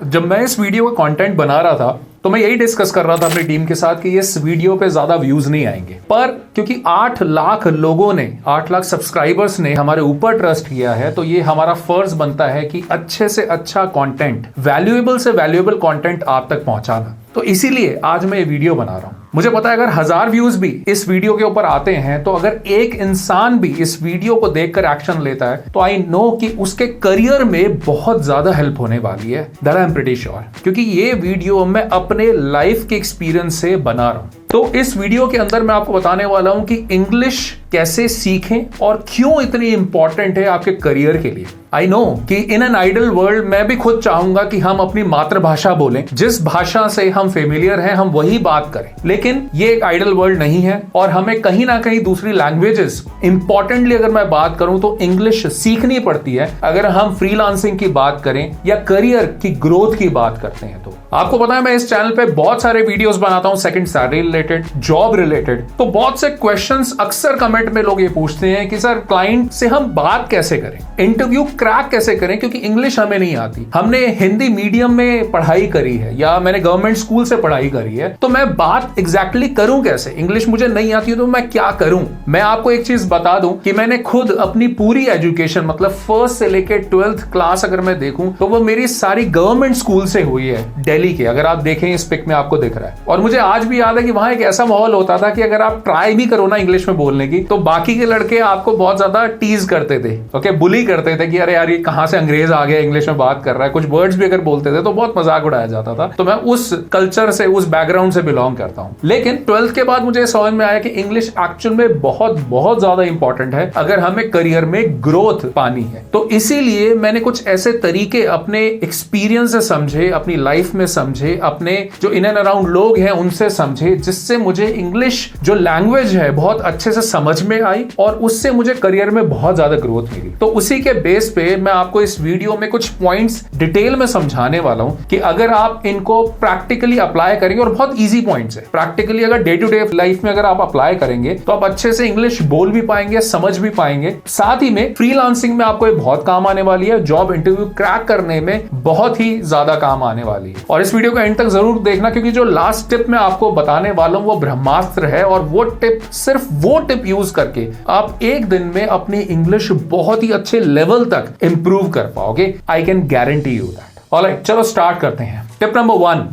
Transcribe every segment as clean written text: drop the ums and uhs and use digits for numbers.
जब मैं इस वीडियो का कंटेंट बना रहा था तो मैं यही डिस्कस कर रहा था अपनी टीम के साथ कि इस वीडियो पे ज्यादा व्यूज नहीं आएंगे, पर क्योंकि 8 लाख लोगों ने 8 लाख सब्सक्राइबर्स ने हमारे ऊपर ट्रस्ट किया है, तो ये हमारा फर्ज बनता है कि अच्छे से अच्छा कंटेंट, वैल्यूएबल से वैल्यूएबल कंटेंट आप तक पहुंचाना। तो इसीलिए आज मैं ये वीडियो बना रहा हूं। मुझे पता है अगर 1000 व्यूज भी इस वीडियो के ऊपर आते हैं, तो अगर एक इंसान भी इस वीडियो को देखकर एक्शन लेता है, तो आई नो कि उसके करियर में बहुत ज्यादा हेल्प होने वाली है। That I am pretty sure, क्योंकि ये वीडियो मैं अपने लाइफ के एक्सपीरियंस से बना रहा हूं। तो इस वीडियो के अंदर मैं आपको बताने वाला हूं कि इंग्लिश कैसे सीखें और क्यों इतनी इंपॉर्टेंट है आपके करियर के लिए। आई नो कि इन एन आइडल वर्ल्ड मैं भी खुद चाहूंगा कि हम अपनी मातृभाषा बोलें, जिस भाषा से हम फेमिलियर हैं हम वही बात करें, लेकिन ये एक आइडल वर्ल्ड नहीं है और हमें कहीं ना कहीं दूसरी लैंग्वेजेस, इंपॉर्टेंटली अगर मैं बात करूं तो इंग्लिश सीखनी पड़ती है अगर हम फ्रीलांसिंग की बात करें या करियर की ग्रोथ की बात करते हैं। तो आपको पता है मैं इस चैनल पे बहुत सारे वीडियोस बनाता हूं second salary related, job related. तो बहुत से क्वेश्चंस अक्सर कमेंट में लोग ये पूछते हैं कि सर क्लाइंट से हम बात कैसे करें, इंटरव्यू क्रैक कैसे करें, क्योंकि इंग्लिश हमें नहीं आती। हमने हिंदी मीडियम में पढ़ाई करी है या मैंने गवर्नमेंट स्कूल से पढ़ाई करी है, तो मैं बात एग्जैक्टली करूं कैसे, इंग्लिश मुझे नहीं आती तो मैं क्या करूं। मैं आपको एक चीज बता दूं कि मैंने खुद अपनी पूरी एजुकेशन, मतलब फर्स्ट से लेकर 12th क्लास अगर मैं देखूं तो वो मेरी सारी गवर्नमेंट स्कूल से हुई है, दिल्ली के। अगर आप देखें इस पिक में आपको दिख रहा है। और मुझे आज भी याद है कि वहां एक ऐसा माहौल होता था कि अगर आप ट्राई भी करो ना इंग्लिश में बोलने की, तो बाकी के लड़के आपको बहुत ज्यादा टीज करते थे, ओके, बुली करते थे कि अरे यार ये कहां से अंग्रेज आ गया इंग्लिश में बात कर रहा है। कुछ वर्ड्स भी अगर बोलते थे तो बहुत मजाक उड़ाया जाता था। तो मैं उस कल्चर से, उस बैकग्राउंड से बिलोंग करता हूं। लेकिन 12th के बाद मुझे समझ में आया कि इंग्लिश एक्चुअल में बहुत बहुत ज्यादा इंपॉर्टेंट है अगर हमें करियर में ग्रोथ पानी है। तो इसीलिए मैंने कुछ ऐसे तरीके अपने एक्सपीरियंस से समझे, अपनी लाइफ में समझे, अपने जो इन एंड अराउंड लोग हैं उनसे समझे, जिससे मुझे इंग्लिश जो लैंग्वेज है बहुत अच्छे से समझ में आई और उससे मुझे करियर में बहुत ज्यादा ग्रोथ मिली। तो उसी के बेस पे मैं आपको इस वीडियो में कुछ पॉइंट्स डिटेल में समझाने वाला हूं कि अगर आप इनको प्रैक्टिकली अप्लाई करेंगे, और बहुत इजी पॉइंट्स है, प्रैक्टिकली अगर डे टू डे लाइफ में अगर आप अप्लाई करेंगे तो आप अच्छे से इंग्लिश बोल भी पाएंगे, समझ भी पाएंगे। साथ ही में फ्रीलांसिंग में आपको ये बहुत काम आने वाली है, जॉब इंटरव्यू क्रैक करने में बहुत ही ज्यादा काम आने वाली है। और इस वीडियो को एंड तक जरूर देखना, क्योंकि जो लास्ट टिप मैं आपको बताने वाला हूं वो ब्रह्मास्त्र है, और वो टिप, सिर्फ वो टिप यूज करके आप एक दिन में अपनी इंग्लिश बहुत ही अच्छे लेवल तक इंप्रूव कर पाओगे। I can guarantee you that. Alright, चलो स्टार्ट करते हैं। Tip number 1,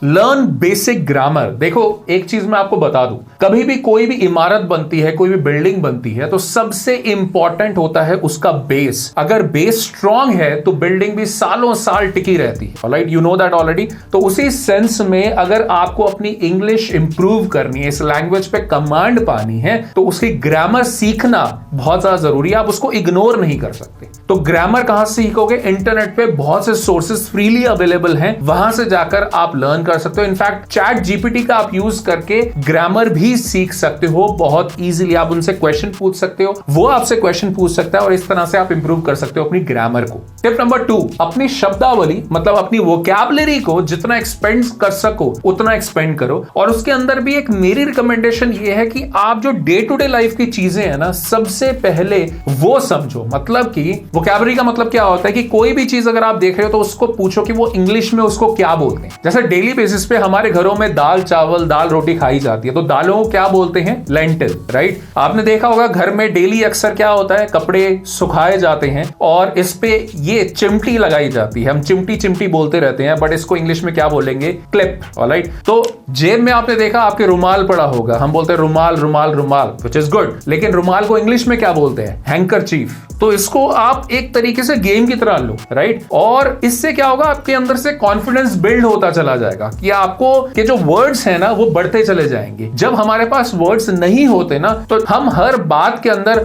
learn basic grammar. देखो एक चीज मैं आपको बता दूं, कभी भी कोई भी इमारत बनती है, कोई भी बिल्डिंग बनती है, तो सबसे इंपॉर्टेंट होता है उसका बेस। अगर बेस स्ट्रांग है तो बिल्डिंग भी सालों साल टिकी रहती है। Alright, you know that already. तो उसी सेंस में अगर आपको अपनी इंग्लिश इंप्रूव करनी है, इस लैंग्वेज पे कमांड पानी है, तो उसकी ग्रामर सीखना बहुत ज्यादा जरूरी है। आप उसको इग्नोर नहीं कर सकते। तो ग्रामर कहां से सीखोगे? इंटरनेट पे बहुत से सोर्सेस फ्रीली अवेलेबल हैं, वहां से जाकर आप लर्न कर सकते हो। इनफैक्ट चैट जीपीटी का आप यूज करके ग्रामर भी सीख सकते हो बहुत इजीली। आप उनसे क्वेश्चन पूछ सकते हो, वो आपसे क्वेश्चन पूछ सकता है, और इस तरह से आप इंप्रूव कर सकते हो अपनी ग्रामर को। टिप नंबर 2, अपनी शब्दावली, मतलब अपनी वोकैबुलरी को जितना एक्सपेंड कर सको उतना एक्सपेंड करो। और उसके अंदर भी एक मेरी रिकमेंडेशन ये है कि आप जो डे टू डे लाइफ की चीजें हैं ना, सबसे पहले वो समझो। मतलब कि वोकैबुलरी का मतलब क्या होता है कि कोई भी चीज अगर आप देख रहे हो तो उसको पूछो कि वो इंग्लिश में उसको क्या बोलते हैं। जैसे डेली बेसिस पे हमारे घरों में दाल चावल, दाल रोटी खाई जाती है, तो दालों को क्या बोलते हैं? Lentil, right. आपने देखा होगा घर में डेली अक्सर क्या होता है, कपड़े सुखाए जाते हैं और इस पे ये चिमटी लगाई जाती है। हम चिमटी चिमटी बोलते रहते हैं, बट इसको इंग्लिश में क्या बोलेंगे? क्लिप। ऑलराइट। तो जेब में आपने देखा आपके रुमाल पड़ा होगा, हम बोलते हैं रुमाल रुमाल रुमाल, व्हिच इज गुड, लेकिन रुमाल को इंग्लिश में क्या बोलते हैं? हैंकरचीफ। तो इसको आप एक तरीके से गेम की तरह लो, राइट। और इससे क्या होगा, आपके अंदर से कॉन्फिडेंस बिल्ड होता चला जाएगा कि आपको के जो वर्ड्स हैं ना वो बढ़ते चले जाएंगे। जब हमारे पास वर्ड्स नहीं होते ना, तो हम हर बात के अंदर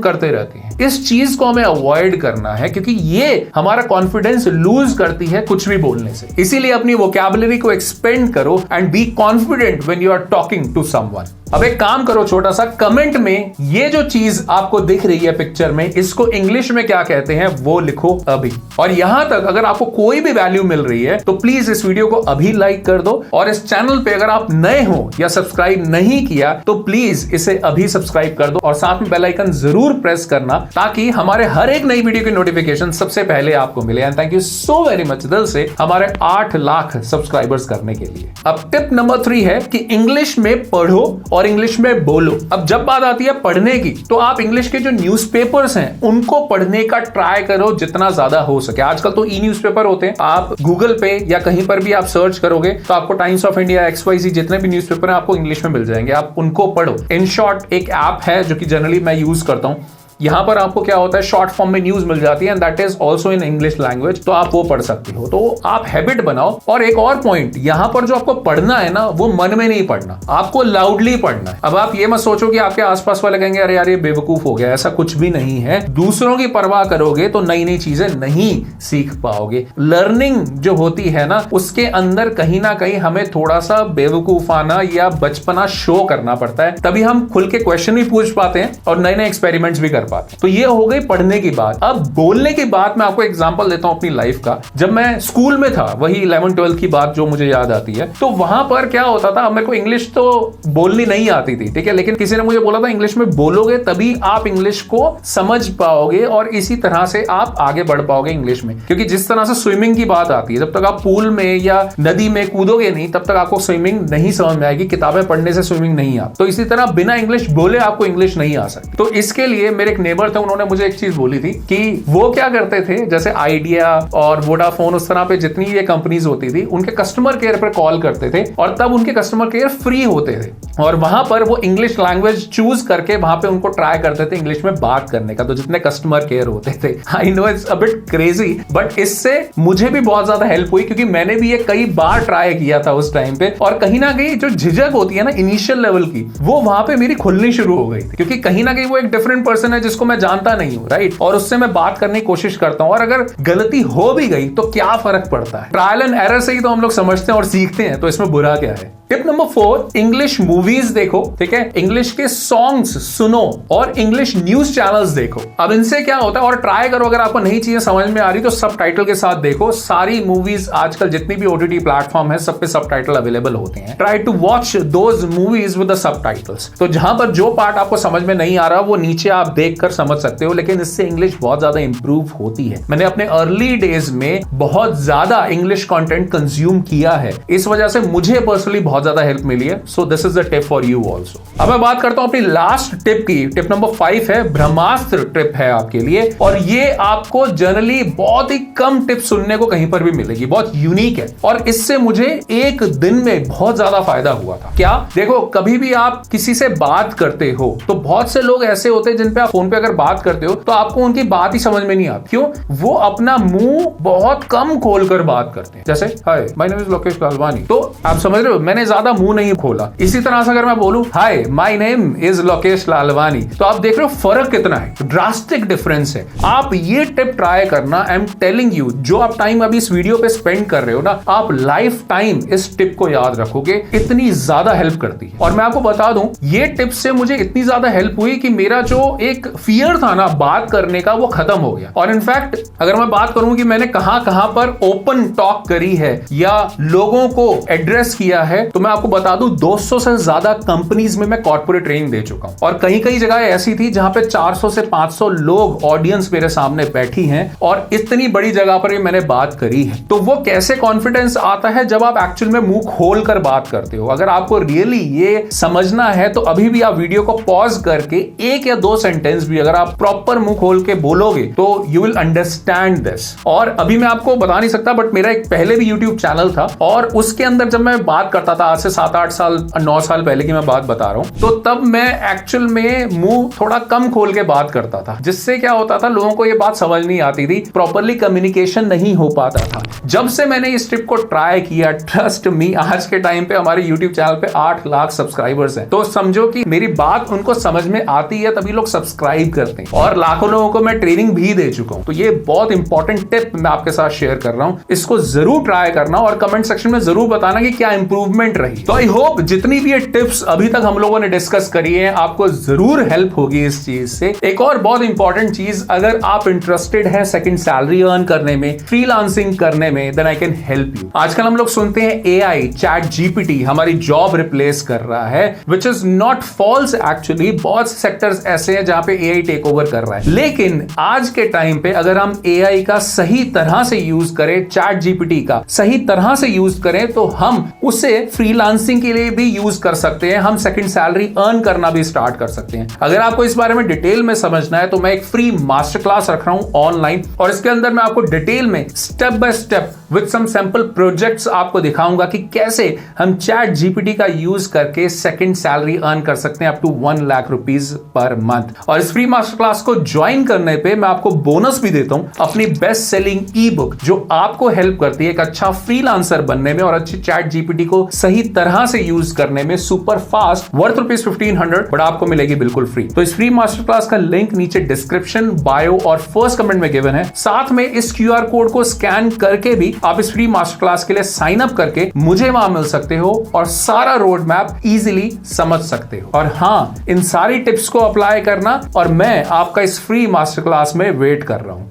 करते रहते हैं। इस चीज को हमें अवॉइड करना है, क्योंकि ये हमारा कॉन्फिडेंस लूज करती है कुछ भी बोलने से। इसीलिए अपनी वोकैबुलरी को एक्सपेंड करो and be confident when you are talking to someone. अब एक काम करो, छोटा सा कमेंट में ये जो चीज आपको दिख रही है पिक्चर में, इसको इंग्लिश में क्या कहते हैं वो लिखो अभी। और यहां तक अगर आपको कोई भी वैल्यू मिल रही है तो प्लीज इस वीडियो को अभी लाइक कर दो, और इस चैनल पे अगर आप नए हो या सब्सक्राइब नहीं किया तो प्लीज इसे अभी सब्सक्राइब कर दो, और साथ में बेल आइकन जरूर प्रेस करना ताकि हमारे हर एक नई वीडियो की नोटिफिकेशन सबसे पहले आपको मिले। And thank you so very much दिल से हमारे 8 लाख सब्सक्राइबर्स करने के लिए। अब टिप नंबर 3 है कि इंग्लिश में पढ़ो और इंग्लिश में बोलो। अब जब बात आती है पढ़ने की, तो आप इंग्लिश के जो न्यूज़पेपर्स हैं उनको पढ़ने का ट्राई करो जितना ज्यादा हो सके। आजकल तो ई न्यूज़पेपर होते हैं, आप गूगल पे या कहीं पर भी आप सर्च करोगे तो आपको टाइम्स ऑफ इंडिया, XYZ जितने भी न्यूज़पेपर हैं आपको इंग्लिश में मिल जाएंगे, आप उनको पढ़ो। इन शॉर्ट एक ऐप है जो कि जनरली मैं यूज करता हूं, यहां पर आपको क्या होता है शॉर्ट फॉर्म में न्यूज मिल जाती है and that is also in English language, तो आप वो पढ़ सकते हो। तो आप हैबिट बनाओ। और एक और पॉइंट, यहां पर जो आपको पढ़ना है ना वो मन में नहीं पढ़ना, आपको लाउडली पढ़ना है। अब आप ये मत सोचो कि आपके आसपास वाले कहेंगे अरे यार ये बेवकूफ हो गया, ऐसा कुछ भी नहीं है। दूसरों की परवाह करोगे तो नई नई चीजें नहीं सीख पाओगे। लर्निंग जो होती है ना उसके अंदर कहीं ना कहीं हमें थोड़ा सा बेवकूफाना या बचपना शो करना पड़ता है, तभी हम खुल के क्वेश्चन भी पूछ पाते हैं और नए नए एक्सपेरिमेंट्स भी कर पाते हैं। तो ये हो गई पढ़ने की बात। अब बोलने की बात मैं आपको एग्जांपल देता हूं अपनी लाइफ का। जब मैं स्कूल में था, वही 11-12 की बात जो मुझे याद आती है, तो वहां पर क्या होता था, मेरे को इंग्लिश तो बोलनी नहीं आती थी, ठीक है, लेकिन किसी ने मुझे बोला था इंग्लिश में बोलोगे तभी आप इंग्लिश को समझ पाओगे और इसी तरह से आप आगे बढ़ पाओगे इंग्लिश में। क्योंकि जिस तरह से स्विमिंग की बात आती है, जब तक आप पूल में या नदी में कूदोगे नहीं तब तक आपको स्विमिंग नहीं समझ में आएगी, किताबें पढ़ने से स्विमिंग नहीं आती। तो इसी तरह बिना इंग्लिश बोले आपको इंग्लिश नहीं आ सकती। तो इसके लिए मेरे एक नेबर थे, उन्होंने मुझे एक चीज बोली थी कि वो क्या करते थे, जैसे आइडिया और वोडाफोन उस तरह पे जितनी ये कंपनीज होती थी उनके कस्टमर केयर पर कॉल करते थे, और तब उनके कस्टमर केयर फ्री होते थे, और वहां पर वो इंग्लिश लैंग्वेज चूज करके वहां पे उनको ट्राई करते थे इंग्लिश में बात करने का, तो जितने कस्टमर केयर होते थे। I know it's a bit crazy, but इससे मुझे भी बहुत ज्यादा हेल्प हुई, क्योंकि मैंने भी ये कई बार ट्राई किया था उस टाइम पे, और कहीं ना कहीं जो झिझक होती है ना इनिशियल लेवल की, वो वहां पे मेरी खुलनी शुरू हो गई थी, क्योंकि कहीं ना कहीं वो एक डिफरेंट पर्सन है जिसको मैं जानता नहीं हूं, राइट, और उससे मैं बात करने की कोशिश करता हूं, और अगर गलती हो भी गई तो क्या फर्क पड़ता है, ट्रायल एंड एरर से ही तो हम लोग समझते हैं और सीखते हैं, तो इसमें बुरा क्या है। टिप नंबर 4, इंग्लिश मूवीज देखो, ठीक है, इंग्लिश के सॉन्ग्स सुनो और इंग्लिश न्यूज चैनल्स देखो। अब इनसे क्या होता है, और ट्राई करो अगर आपको नई चीजें समझ में आ रही तो सब टाइटल के साथ देखो। सारी मूवीज आजकल जितनी भी OTT प्लेटफॉर्म है सब पे सब टाइटल अवेलेबल होते हैं। Try to watch those movies with the subtitles. तो जहां पर जो पार्ट आपको समझ में नहीं आ रहा वो नीचे आप देख कर समझ सकते हो, लेकिन इससे इंग्लिश बहुत ज्यादा इंप्रूव होती है। मैंने अपने अर्ली डेज में बहुत ज्यादा इंग्लिश कंटेंट कंज्यूम किया है, इस वजह से मुझे पर्सनली बहुत ज्यादा हेल्प मिली है। So this is the tip for you also. अब मैं बात करता हूं अपनी लास्ट टिप की। टिप नंबर 5 है, ब्रह्मास्त्र टिप है आपके लिए, और ये आपको जनरली बहुत ही कम टिप सुनने को कहीं पर भी मिलेगी, बहुत यूनिक है, और इससे मुझे एक दिन में बहुत ज्यादा फायदा हुआ था। क्या, देखो, कभी भी आप किसी से बात करते हो तो बहुत से लोग ऐसे होते हैं जिन पे आप फोन पे अगर बात करते हो तो आपको उनकी बात ही समझ में नहीं आती। क्यों? वो अपना मुंह बहुत कम खोलकर बात करते हैं, जैसे hi my name is Lokesh Lalwani, तो आप समझ रहे हो मैंने ज्यादा मुंह नहीं खोला। इसी तरह से अगर मैं बोलूं hi my name is Lokesh Lalwani, तो आप देख रहे हो फर्क कितना है, ड्रास्टिक डिफरेंस है। आप ये टिप ट्राई करना, आई एम टेलिंग यू, जो आप टाइम अभी इस वीडियो पे स्पेंड कर रहे हो ना, आप लाइफ टाइम इस टिप को याद रखोगे, इतनी ज्यादा हेल्प करती है। और मैं आपको बता दूं, ये टिप से मुझे इतनी ज्यादा हेल्प हुई कि मेरा जो एक फियर था ना बात करने का वो खत्म हो गया। और इनफैक्ट अगर मैं बात करूं कि मैंने कहां कहां पर ओपन टॉक करी है या लोगों को एड्रेस किया है, तो मैं आपको बता दूं 200 से ज्यादा कंपनीज में मैं कॉर्पोरेट ट्रेनिंग दे चुका हूं, और कहीं कहीं जगह ऐसी थी जहां पे 400 से 500 लोग ऑडियंस मेरे सामने बैठी हैं, और इतनी बड़ी जगह पर भी मैंने बात करी है। तो वो कैसे कॉन्फिडेंस आता है जब आप एक्चुअल में मुंह खोल कर बात करते हो। अगर आपको रियली ये समझना है तो अभी भी आप वीडियो को पॉज करके 1 या 2 सेंटेंस भी अगर आप प्रॉपर मुंह खोल के बोलोगे तो यू विल अंडरस्टैंड दिस। और अभी मैं आपको बता नहीं सकता, बट मेरा एक पहले भी यूट्यूब चैनल था, और उसके अंदर जब मैं बात करता था, आज से 7-8 साल 9 साल पहले की मैं बात बता रहा हूं, तो तब मैं एक्चुअल में मुंह थोड़ा कम खोल के बात करता था, जिससे क्या होता था, लोगों को ये बात समझ नहीं आती थी, प्रॉपरली कम्युनिकेशन नहीं हो पाता था। जब से मैंने इस ट्रिप को ट्राई किया, ट्रस्ट मी, आज के टाइम पे हमारे यूट्यूब चैनल पे 8 लाख सब्सक्राइबर्स हैं। तो समझो कि मेरी बात उनको समझ में आती है, तभी लोग सब्सक्राइब सब्सक्राइब करते हैं और लाखों लोगों को मैं ट्रेनिंग भी दे चुका हूं। तो ये बहुत इंपॉर्टेंट टिप मैं आपके साथ शेयर कर रहा हूं, इसको जरूर ट्राई करना और कमेंट सेक्शन में जरूर बताना कि क्या इंप्रूवमेंट रही। तो आई होप जितनी भी ये टिप्स अभी तक हम लोगों ने डिस्कस करी है आपको जरूर हेल्प होगी इस चीज से। एक और बहुत इंपॉर्टेंट चीज, अगर आप इंटरेस्टेड हैं सेकंड सैलरी अर्न करने में, फ्रीलांसिंग करने में, then I can help you. आजकल हम लोग सुनते हैं एआई चैट जीपीटी हमारी जॉब रिप्लेस कर रहा है, which is not false actually. बहुत से सेक्टर्स ऐसे हैं जहां पे एआई टेक ओवर कर रहा है, लेकिन आज के टाइम पे अगर हम एआई का सही तरह से यूज करें, चैट जीपीटी का सही तरह से यूज करें, तो हम उसे फ्रीलांसिंग के लिए भी यूज कर सकते हैं, हम सेकंड सैलरी अर्न करना भी स्टार्ट कर सकते हैं। अगर आपको इस बारे में डिटेल में समझना है तो मैं एक फ्री मास्टर क्लास रख रहा हूं ऑनलाइन, और इसके अंदर मैं आपको डिटेल में step by step with some sample projects आपको दिखाऊंगा कि कैसे हम चैट जीपीटी का यूज करके सेकंड सैलरी अर्न कर सकते हैं up to 1 lakh rupees per month. और इस फ्री मास्टर क्लास को ज्वाइन करने पे मैं आपको बोनस भी देता हूं, अपनी बेस्ट सेलिंग ई बुक जो आपको हेल्प करती है एक अच्छा फ्रीलांसर बनने में और अच्छी चैट जीपीटी को सही तरह से यूज करने में, सुपर फास्ट, वर्थ ₹1500, बट आपको मिलेगी बिल्कुल फ्री। तो इस फ्री मास्टर क्लास का लिंक नीचे डिस्क्रिप्शन, बायो और फर्स्ट कमेंट में गिवन है। साथ में इस क्यूआर कोड को स्कैन करके भी आप इस फ्री मास्टर क्लास के लिए साइन अप करके मुझे वहां मिल सकते हो और सारा रोड मैप इजीली समझ सकते हो। और हाँ, इन सारी टिप्स को अप्लाई करना और मैं आपका इस फ्री मास्टर क्लास में वेट कर रहा हूं।